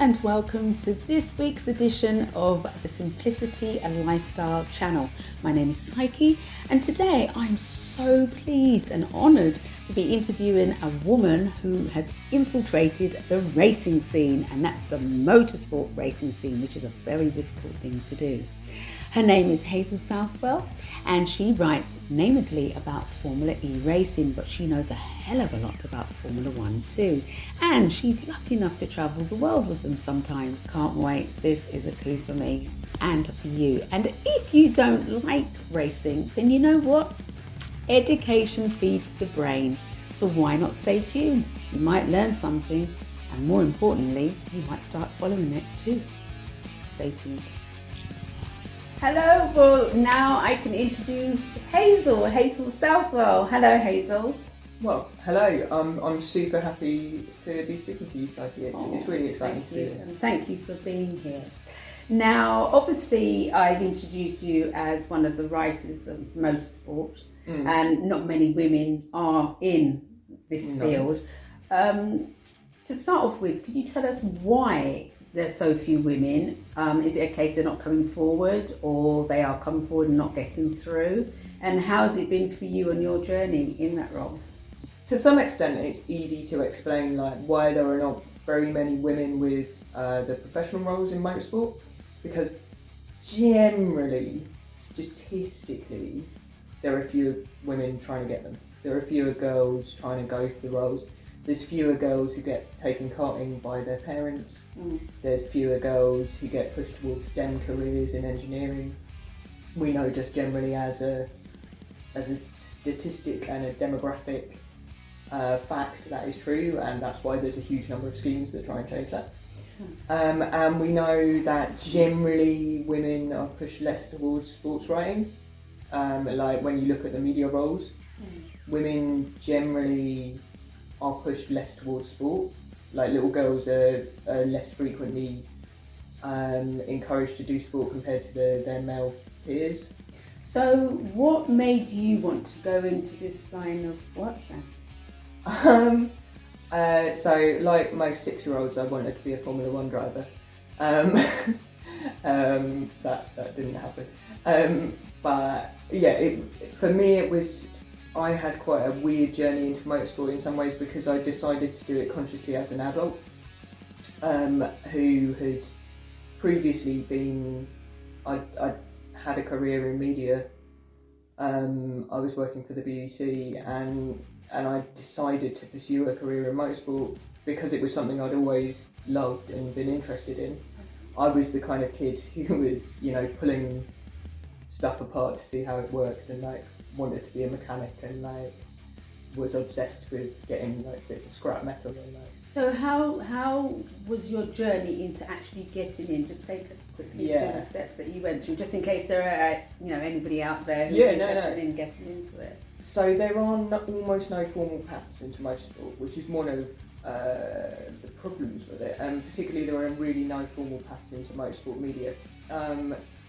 and welcome to this week's edition of the Simplicity and Lifestyle channel. My name is Psyche, and today I'm so pleased and honoured to be interviewing a woman who has infiltrated the racing scene, and that's the motorsport racing scene, which is a very difficult thing to do. Her name is Hazel Southwell, and she writes namedly about Formula E racing, but she knows a hell of a lot about Formula One too. And she's lucky enough to travel the world with them sometimes. Can't wait. This is a coup for me and for you. And if you don't like racing, then you know what? Education feeds the brain. So why not stay tuned? You might learn something, and more importantly, you might start following it too. Stay tuned. Hello, well now I can introduce Hazel Southwell. Hello Hazel. Well, hello. I'm super happy to be speaking to you, Psyche. It's really exciting to be here. Thank you for being here. Now, obviously, I've introduced you as one of the writers of motorsport, and not many women are in this field. To start off with, could you tell us why there's so few women? Is it a case they're not coming forward, or they are coming forward and not getting through? And how has it been for you on your journey in that role? To some extent, it's easy to explain why there are not very many women with the professional roles in motorsport, because generally, statistically, there are fewer women trying to get them. There are fewer girls trying to go for the roles. There's fewer girls who get taken karting by their parents. There's fewer girls who get pushed towards STEM careers in engineering. We know just generally as a statistic and a demographic fact that is true, and that's why there's a huge number of schemes that try and change that. And we know that generally women are pushed less towards sports writing. Like when you look at the media roles, women generally are pushed less towards sport. Like little girls are less frequently encouraged to do sport compared to their male peers. So what made you want to go into this line of work then? So like most 6-year-olds, I wanted to be a Formula One driver. That didn't happen. But yeah, for me I had quite a weird journey into motorsport in some ways, because I decided to do it consciously as an adult, who had previously I had a career in media. I was working for the BBC, and I decided to pursue a career in motorsport because it was something I'd always loved and been interested in. I was the kind of kid who was, pulling stuff apart to see how it worked, and wanted to be a mechanic, and was obsessed with getting bits of scrap metal and So how was your journey into actually getting in? Just take us quickly through the steps that you went through, just in case there are anybody out there who's interested in getting into it. So there are almost no formal paths into motorsport, which is one of the problems with it, and particularly there are really no formal paths into motorsport media.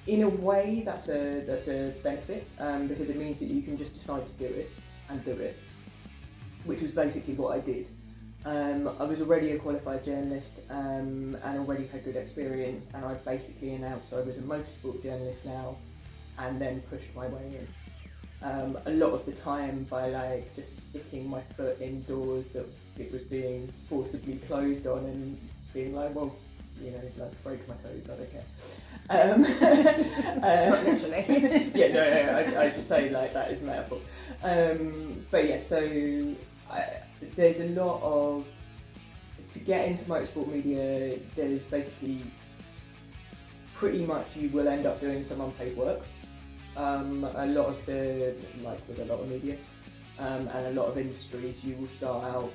In a way, that's a benefit, because it means that you can just decide to do it, which was basically what I did. I was already a qualified journalist, and already had good experience, and I basically announced I was a motorsport journalist now, and then pushed my way in. A lot of the time by just sticking my foot indoors that it was being forcibly closed on, and being break my toes, I don't care. Not literally. I should say that is a metaphor. But yeah, so there's a lot of, to get into motorsport media, there's basically pretty much you will end up doing some unpaid work. A lot of with a lot of media, and a lot of industries, you will start out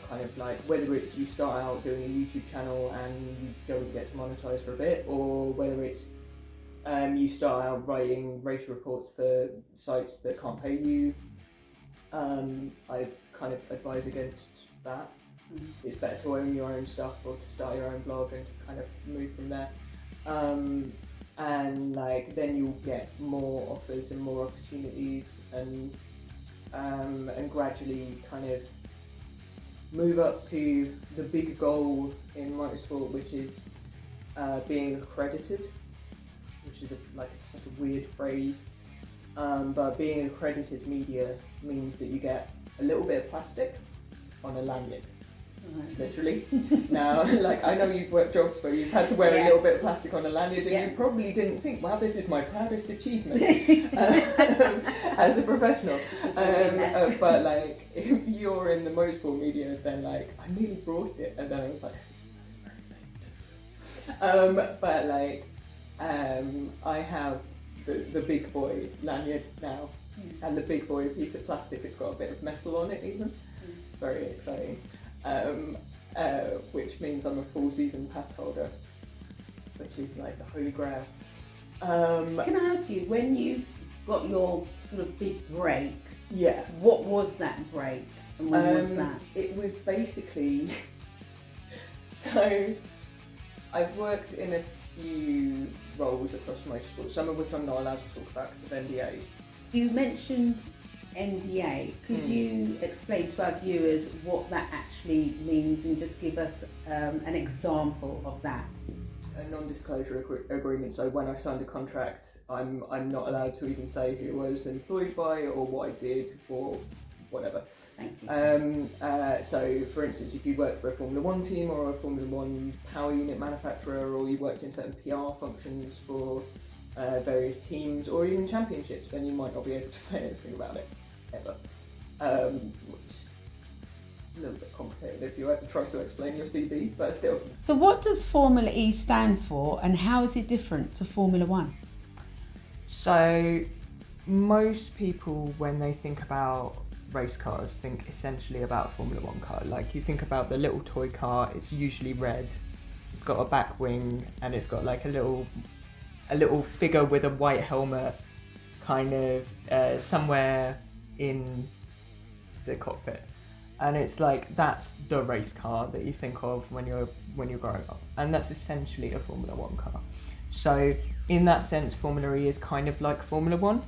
whether it's you start out doing a YouTube channel and you don't get to monetize for a bit, or whether it's you start out writing race reports for sites that can't pay you. I kind of advise against that. It's better to own your own stuff, or to start your own blog and to kind of move from there. And then you'll get more offers and more opportunities, and gradually kind of move up to the big goal in motorsport, which is being accredited, which is such a weird phrase, but being accredited media means that you get a little bit of plastic on a lanyard. Right. Literally. Now, I know you've worked jobs where you've had to wear a little bit of plastic on a lanyard, and you probably didn't think, wow, this is my proudest achievement as a professional. But if you're in the motorsport media, then I nearly brought it, and then I was like, I have the big boy lanyard now, and the big boy piece of plastic, it's got a bit of metal on it even. It's very exciting. Which means I'm a full season pass holder, which is the holy grail. Can I ask you, when you've got your sort of big break, yeah, what was that break and when was that? It was basically, so I've worked in a few roles across motorsport, some of which I'm not allowed to talk about because of NDAs. You mentioned NDA. Could you explain to our viewers what that actually means and just give us an example of that? A non-disclosure agreement. So when I signed a contract, I'm not allowed to even say who I was employed by or what I did or whatever. Thank you. So for instance, if you work for a Formula 1 team or a Formula 1 power unit manufacturer, or you worked in certain PR functions for various teams or even championships, then you might not be able to say anything about it ever. Which is a little bit complicated if you ever try to explain your CV, but still. So what does Formula E stand for, and how is it different to Formula 1? So most people, when they think about race cars, think essentially about a Formula 1 car. You think about the little toy car, it's usually red, it's got a back wing, and it's got a little figure with a white helmet kind of somewhere in the cockpit, and it's that's the race car that you think of when you're growing up, and that's essentially a Formula 1 car. So in that sense, Formula E is kind of like Formula 1,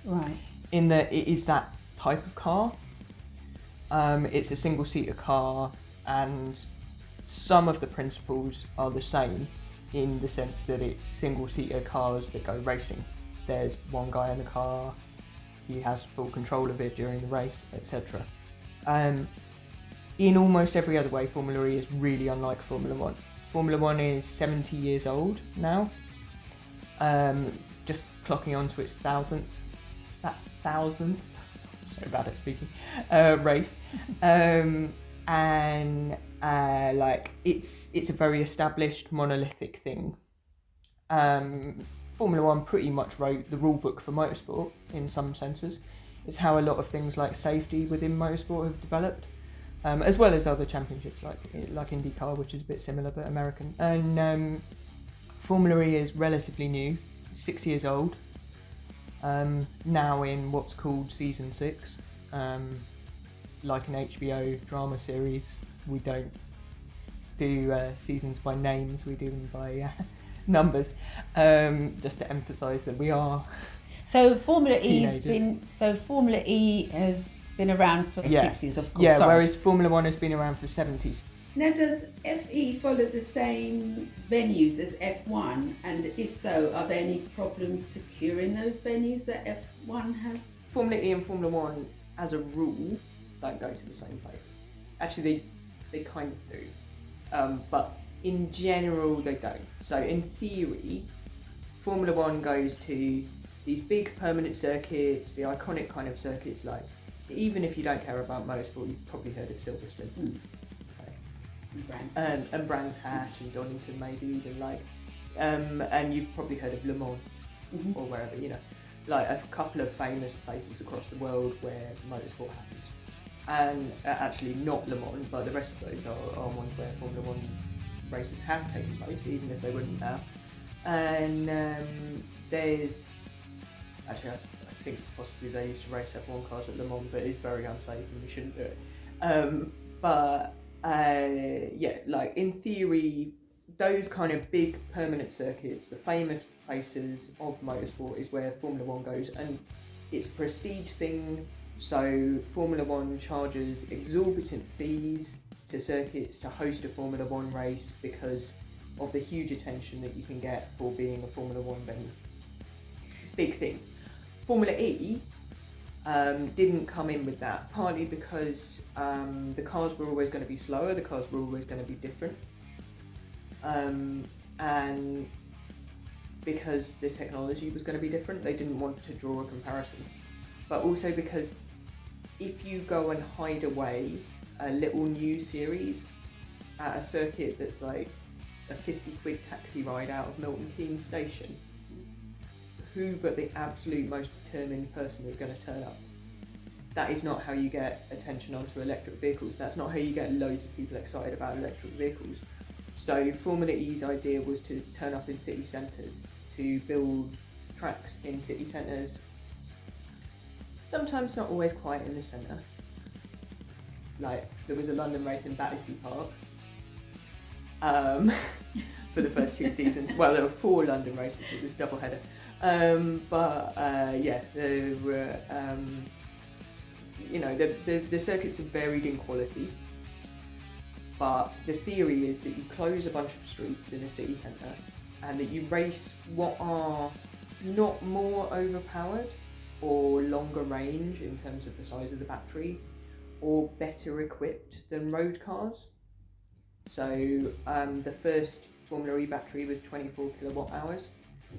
right, in that it is that type of car. It's a single-seater car, and some of the principles are the same in the sense that it's single-seater cars that go racing. There's one guy in the car, he has full control of it during the race, etc. In almost every other way, Formula E is really unlike Formula 1. Formula 1 is 70 years old now, just clocking on to its thousandth, I'm so bad at speaking, race. It's a very established monolithic thing. Formula 1 pretty much wrote the rule book for motorsport in some senses. It's how a lot of things like safety within motorsport have developed, as well as other championships like IndyCar, which is a bit similar but American. And Formula E is relatively new, 6 years old, now in what's called season 6. Like an HBO drama series, we don't do seasons by names, we do them by numbers, just to emphasise that we are So Formula teenagers. Formula E has been around for 6 years, of course. Yeah, Sorry. whereas Formula 1 has been around for 70s. Now, does FE follow the same venues as F1? And if so, are there any problems securing those venues that F1 has? Formula E and Formula 1, as a rule, don't go to the same places. Actually, they kind of do, but in general they don't. So in theory, Formula 1 goes to these big permanent circuits, the iconic kind of circuits, even if you don't care about motorsport, you've probably heard of Silverstone. And Brands Hatch and Donington maybe even, and you've probably heard of Le Mans, or wherever, a couple of famous places across the world where motorsport happens. And actually not Le Mans, but the rest of those are ones where Formula 1 races have taken place, even if they wouldn't now. And there's, actually I think possibly they used to race F1 cars at Le Mans, but it's very unsafe and we shouldn't do it. In theory, those kind of big permanent circuits, the famous places of motorsport, is where Formula 1 goes, and it's a prestige thing. So Formula 1 charges exorbitant fees to circuits to host a Formula 1 race because of the huge attention that you can get for being a Formula One venue. Big thing. Formula E didn't come in with that, partly because the cars were always going to be slower, the cars were always going to be different, and because the technology was going to be different, they didn't want to draw a comparison. But also because if you go and hide away a little new series at a circuit that's like a 50 quid taxi ride out of Milton Keynes station, who but the absolute most determined person is going to turn up? That is not how you get attention onto electric vehicles. That's not how you get loads of people excited about electric vehicles. So Formula E's idea was to turn up in city centres, to build tracks in city centres, sometimes not always quite in the centre. Like, there was a London race in Battersea Park for the first 2 seasons. Well, there were 4 London races, it was double header. Yeah, there were, the circuits are varied in quality, but the theory is that you close a bunch of streets in a city centre and that you race what are not more overpowered or longer range in terms of the size of the battery, or better equipped than road cars. So the first Formula E battery was 24 kilowatt hours,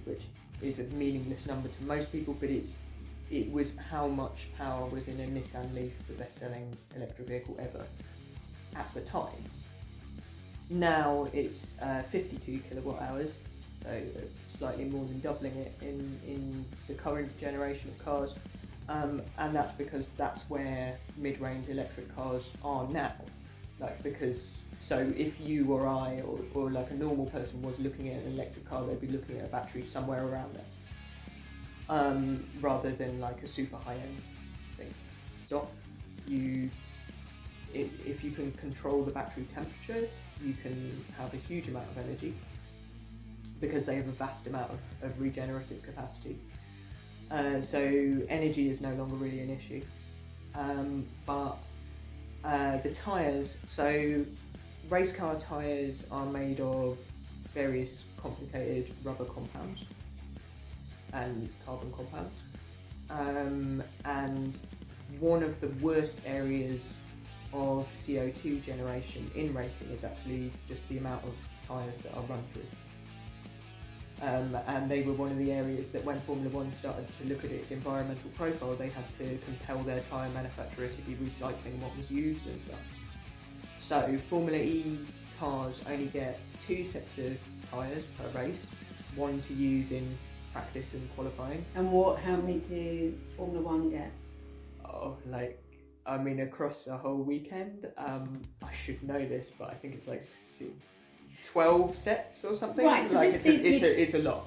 which is a meaningless number to most people, but it was how much power was in a Nissan Leaf, the best-selling electric vehicle ever at the time. Now it's 52 kilowatt hours, so slightly more than doubling it in the current generation of cars, and that's because that's where mid-range electric cars are now. So if you or I or like a normal person was looking at an electric car, they'd be looking at a battery somewhere around there, rather than like a super high-end thing. So if you can control the battery temperature, you can have a huge amount of energy because they have a vast amount of regenerative capacity. So energy is no longer really an issue. But the tyres, so race car tyres are made of various complicated rubber compounds and carbon compounds. And one of the worst areas of CO2 generation in racing is actually just the amount of tyres that are run through. And they were one of the areas that when Formula One started to look at its environmental profile, they had to compel their tyre manufacturer to be recycling what was used and stuff. So Formula E cars only get 2 sets of tyres per race, one to use in practice and qualifying. And how many do Formula One get? Across a whole weekend, I should know this, but I think it's like 12 sets or something. Right, so it's a lot.